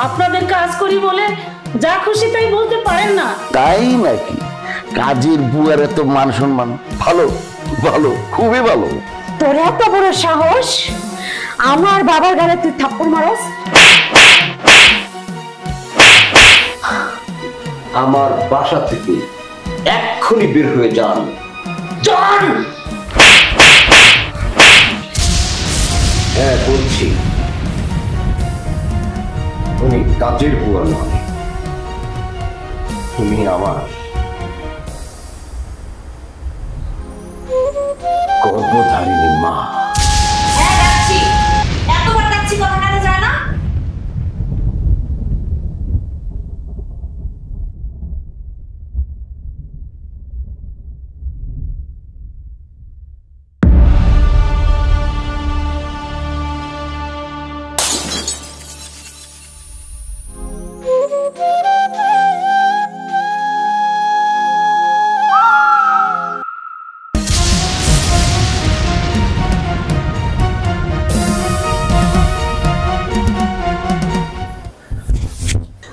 আপনাদের কাজ করি বলে যা খুশি তাই বলতে পারেন না। তাই নাকি? কাজের বুয়ার এত মান সম্মান? ভালো ভালো, খুবই ভালো। তোর এত বড় সাহস আমার বাবার গালে তুই থাপ্পড় মারস? আমার বাসা থেকে এক্ষুনি বের হয়ে যান। হ্যাঁ বলছি, উনি কাজের বুয়া নয়, তুমি আমার গর্ভধারিণী মা। এতবার ডাকছি কথা কানে যায় না?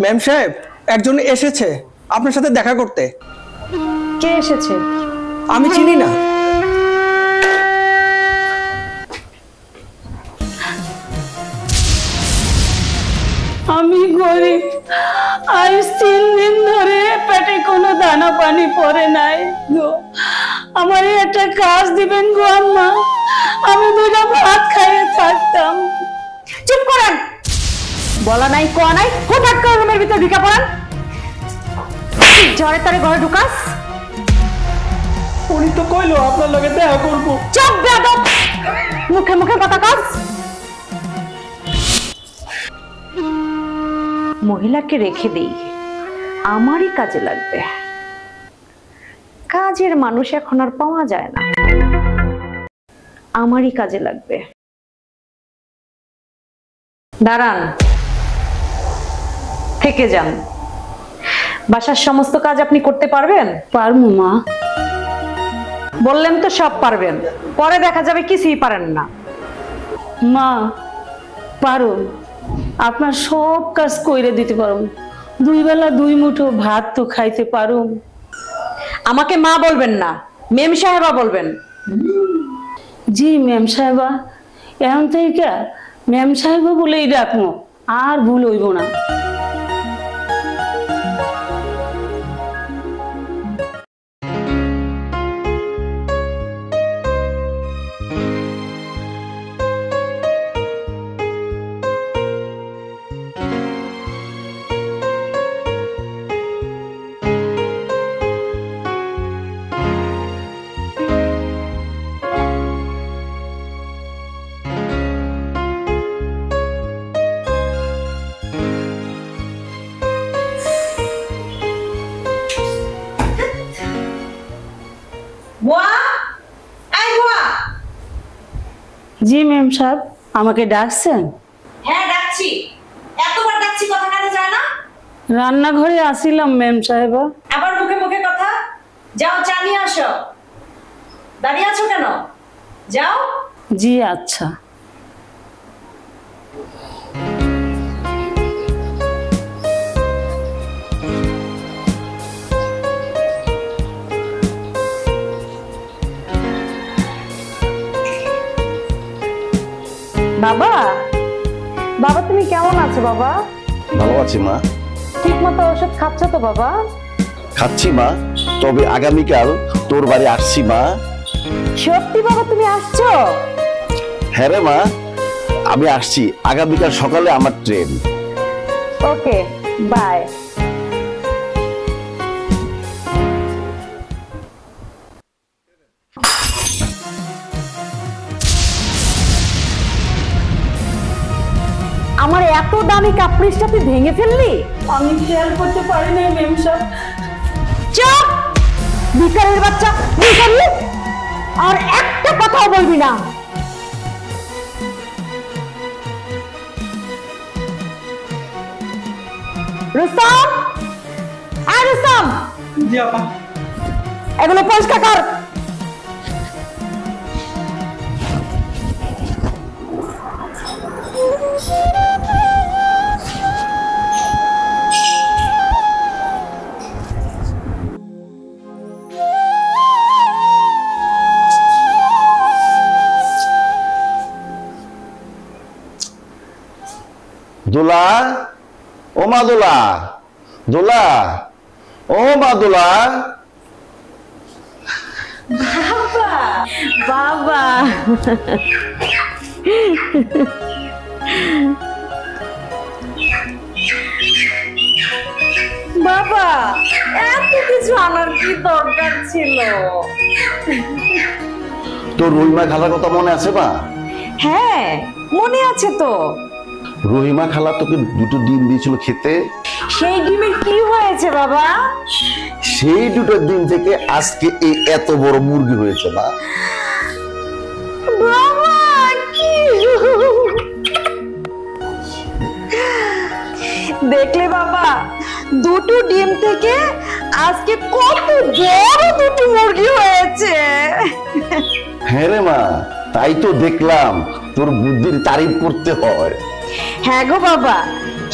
ম্যাম সাহেব, একজন এসেছে আপনার সাথে দেখা করতে। কে এসেছে? আমি চিনি না। আমি গরিব, আজ 3 দিন ধরে পেটে কোনো দানা পানি পড়ে নাই গো। আমার একটা কাজ দিবেন গো আম্মা, আমি 2টা ভাত খাইয়ে থাকতাম। চুপ করেন, বলা নাই কোয়া নাই, হঠাৎ করে রুমের ভিতর ঢুকে পড়েন। ঝড়ে তারে ঘরে ঢুকাস? উনি তো কইলো আপনার লগে দেখা করবো। চুপ বেয়াদব, মুখে মুখে কথা কাজ। মহিলাকে রেখে দেই, আমারই কাজে লাগবে। কাজের মানুষ এখন আর পাওয়া যায় না, আমারই কাজে লাগবে। দাঁড়ান, থেকে যান। বাসার সমস্ত কাজ আপনি করতে পারবেন? পারমু মা। বললেন তো সব পারবেন, পরে দেখা যাবে কিছুই পারেন না। মা পারো, আপনার সব কাজ কইরে দিতে পারো। 2 বেলা 2 মুঠো ভাত তো খাইতে পারো। আমাকে মা বলবেন না, মেম সাহেবা বলবেন। জি ম্যাম সাহেবা, এখন থেকে ম্যাম সাহেবা বলেই ডাকবো, আর ভুল হইব না। জি ম্যাম সাহেব, আমাকে ডাকছেন? হ্যাঁ ডাকছি, এতবার ডাকছি কথা কানে যায় না? রান্নাঘরে আসিলাম ম্যাম সাহেবা। আবার মুখে মুখে কথা, যাও চা নিয়ে আসো। দাঁড়িয়ে আছো কেন? যাও। জি আচ্ছা। বাবা, বাবা তুমি কেমন আছো বাবা? ভালো আছি মা। ঠিক মতো ওষুধ খাচ্ছ তো বাবা? খাচ্ছি মা, তবে আগামীকাল তোর বাড়ি আসছি মা। সত্যি বাবা তুমি আসছো? হ্যাঁ রে মা, আমি আসছি। আগামীকাল সকালে আমার ট্রেন। Okay, by. আমার এত দামি কাপড়টা তুই ভেঙে ফেললি? আমি খেয়াল করতে পারি না ম্যাম সাহেব। চুপ, ভিখারির বাচ্চা, ভিখারি! আর একটা কথাও বলবি না। রুস্তম, আর রুস্তম, জি আপা। এগুলো পরিষ্কার কর। দোলা, ও মা দোলা, দোলা, ও মা দোলা। বাবা বাবা, এত কিছু আনার কি দরকার ছিল? তোর রহিমা খালার কথা মনে আছে মা? হ্যাঁ, মনে আছে তো। রহিমা খালা তোকে দুটো ডিম দিয়েছিল খেতে। সেই ডিমের কি হয়েছে বাবা? সেই দুটো ডিম থেকে আজকে এই এত বড় মুরগি হয়েছে মা। বাবা কি দেখলে বাবা, দুটো ডিম থেকে আজকে কত বড় দুটো মুরগি হয়েছে। হ্যাঁ রে মা, তাই তো দেখলাম তোর বুদ্ধির তারিফ করতে হয়। হ্যাঁ গো বাবা,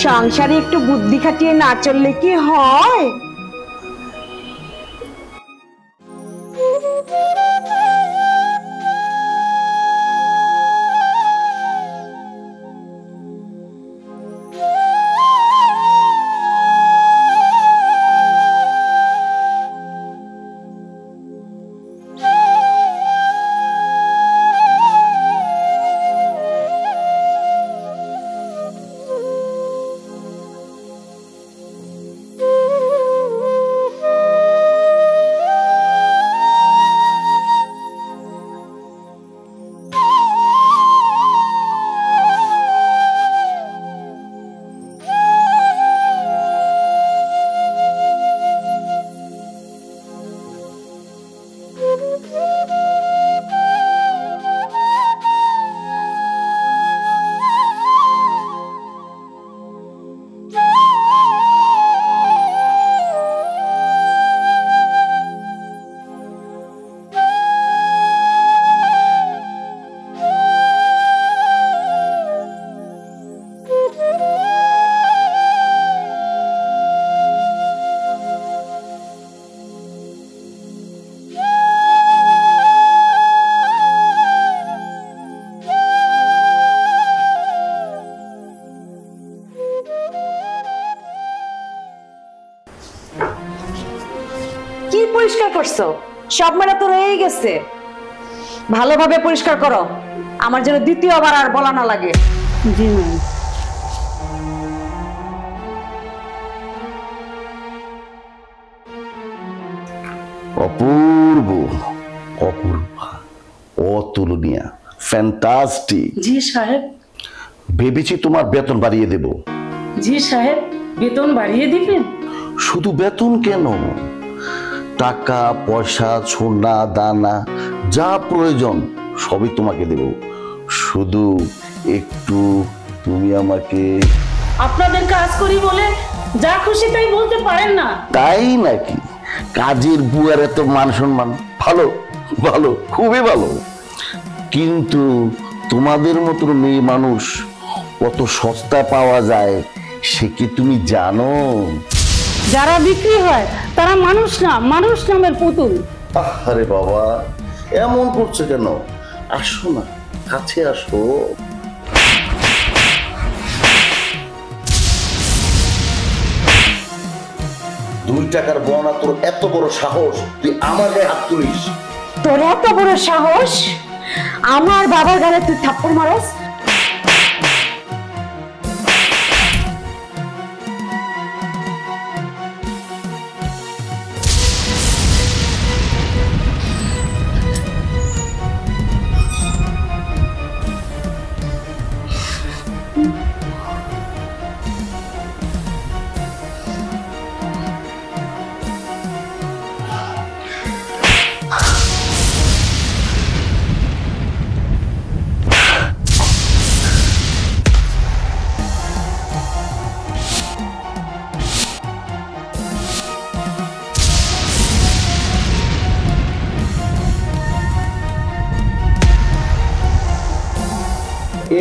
সংসারে একটু বুদ্ধি খাটিয়ে না চললে কি হয়? কি পরিষ্কার করছো? সব মেলা তো রয়ে গেছে। ভালোভাবে পরিষ্কার করো, আমার যেন দ্বিতীয়বার আর বলা না লাগে। জি ম্যাম। অপূর্ব, অপূর্বা, অতুলনীয়, ফ্যান্টাস্টিক। জি সাহেব। ভেবেছি তোমার বেতন বাড়িয়ে দেব। জি সাহেব, বেতন বাড়িয়ে দিবেন? শুধু বেতন কেন, টাকা পয়সা, সোনা দানা যা প্রয়োজন সবই তোমাকে দেব। শুধু একটু তুমি আমাকে। আপনাদের কাজ করি বলে যা খুশি তাই বলতে পারেন না? তাই নাকি? কাজের বুয়ার এত মান সম্মান, ভালো ভালো, খুবই ভালো। কিন্তু তোমাদের মতো মেয়ে মানুষ কত সস্তা পাওয়া যায় সে কি তুমি জানো? যারা বিক্রি হয় তারা মানুষ না, মানুষ নামের পুতুল। আরে বাবা, এমন করছো কেন? আসো না, কাছে আসো। $2 বনা, তোর এত বড় সাহস তুই আমার গায়ে হাত তুলিস? তোর এত বড় সাহস আমার বাবার গালে তুই থাপ্পড় মারস?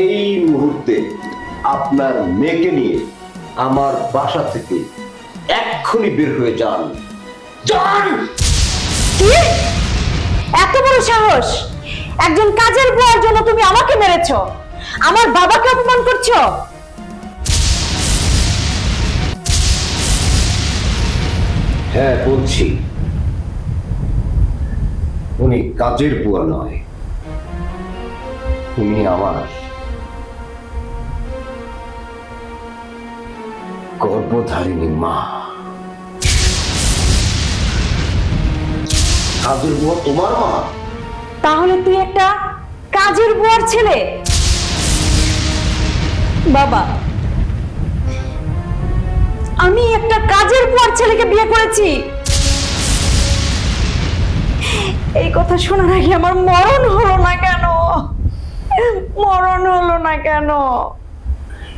এই মুহূর্তে আপনার মেয়েকে নিয়ে আমার বাসা থেকে এক্ষুনি বের হয়ে যান। যান! কি? এত বড় সাহস! একজন কাজের বুয়ার জন্য তুমি আমাকে মেরেছো, আমার বাবাকে অপমান করছো। হ্যাঁ বলছি, উনি কাজের বুয়া নয়, উনি আমার গর্ভধারিণী মা। কাজের বুয়া তোমার মা? তাহলে তুই একটা কাজের বুয়ার ছেলে? বাবা, আমি একটা কাজের বুয়ার ছেলেকে বিয়ে করেছি। এই কথা শোনার আগে আমার মরণ হলো না কেন? মরণ হলো না কেন?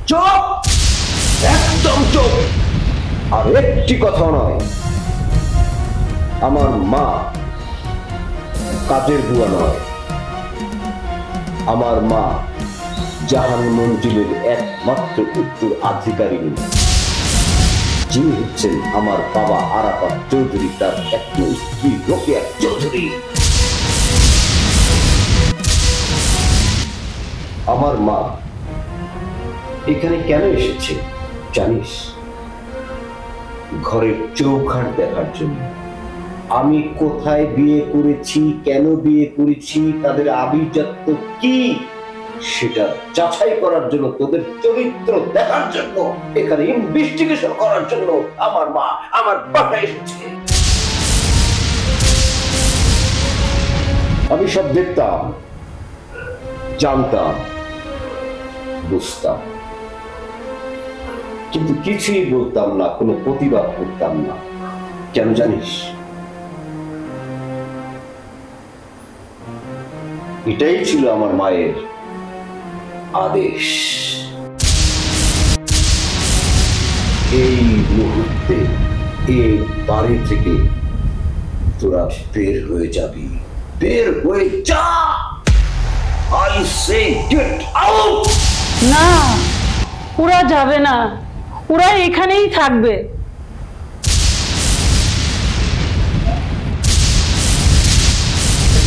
চুপ, একদম চুপ। আর একটি কথা নয়, আমার মা কাজের বুয়া নয়, আমার মা জাহান মঞ্জিলের একমাত্র উত্তরাধিকারিণী, যিনি হচ্ছেন আমার বাবা আরাফাত চৌধুরী, তার একটি স্ত্রী রোকেয়া চৌধুরী। আমার মা এখানে কেন এসেছে জানিস? ঘরের চৌখাট দেখার জন্য। আমি কোথায় বিয়ে করেছি, কেন বিয়ে করেছি, তাদের আভিজাত্য কি, সেটা যাচাই করার জন্য, তোদের চরিত্র দেখার জন্য, এখানে ইনভেস্টিগেশন করার জন্য আমার মা আমার বাসায় এসেছে। আমি সব দেখতাম, জানতাম, বুঝতাম, কিন্তু কিছুই বলতাম না, কোনো প্রতিবাদ করতাম না। কেন জানিস? এটাই ছিল আমার মায়ের আদেশ। এই মুহূর্তে এই বাড়ি থেকে তোরা বের হয়ে যাবি, বের হয়ে যা। I say get out! না, ওরা যাবে না, ওরা এখানেই থাকবে।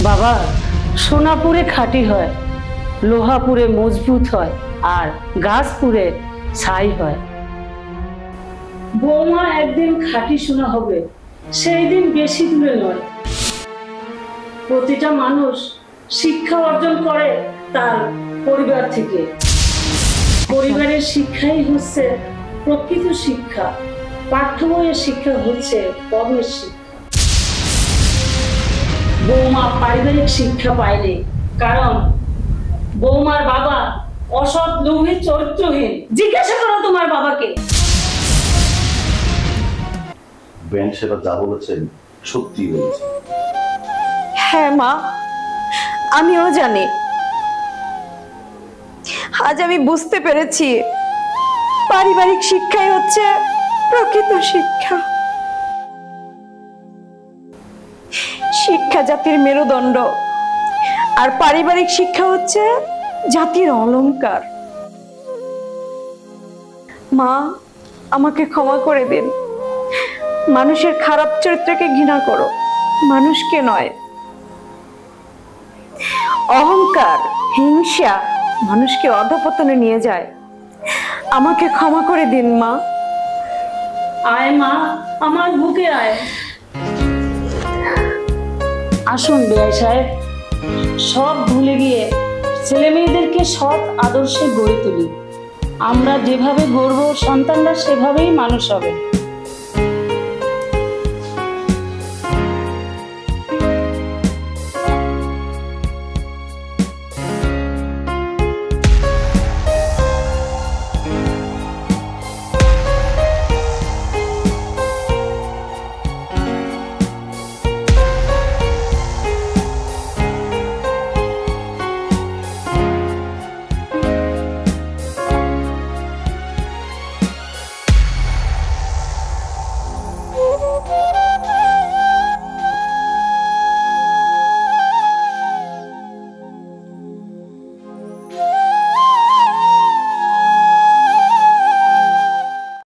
বাবা, সোনাপুরে খাঁটি হয়, লোহাপুরে মজবুত হয়, আর গাছপুরে ছাই হয়। বৌমা একদিন খাঁটি সোনা হবে, সেই দিন বেশি দূরে নয়। প্রতিটা মানুষ শিক্ষা অর্জন করে তার পরিবার থেকে। পরিবারের শিক্ষাই হচ্ছে প্রকৃত শিক্ষা, পাঠ্য বইয়ের শিক্ষা হচ্ছে কর্মের শিক্ষা। বৌমা পারিবারিক শিক্ষা পায়নি, কারণ বৌমার বাবা অসৎ, লোভী, চরিত্রহীন। জিজ্ঞাসা করো তোমার বাবাকে। ব্যান্ড সেবা যা বলেছেন সত্যি বলেছে। হ্যাঁ মা, আমিও জানি। আজ আমি বুঝতে পেরেছি পারিবারিক শিক্ষাই হচ্ছে প্রকৃত শিক্ষা। শিক্ষা জাতির মেরুদণ্ড, আর পারিবারিক শিক্ষা হচ্ছে জাতির অলংকার। মা, আমাকে ক্ষমা করে দিন। মানুষের খারাপ চরিত্রকে ঘৃণা করো, মানুষকে নয়। অহংকার, হিংসা মানুষকে অধঃপতনে নিয়ে যায়। আমাকে ক্ষমা করে দিন মা। আয় মা, আমার বুকে আয়। আসুন বেয়াই সাহেব, সব ভুলে গিয়ে ছেলে মেয়েদেরকে সৎ আদর্শে গড়ে তুলি। আমরা যেভাবে গড়ব, সন্তানরা সেভাবেই মানুষ হবে।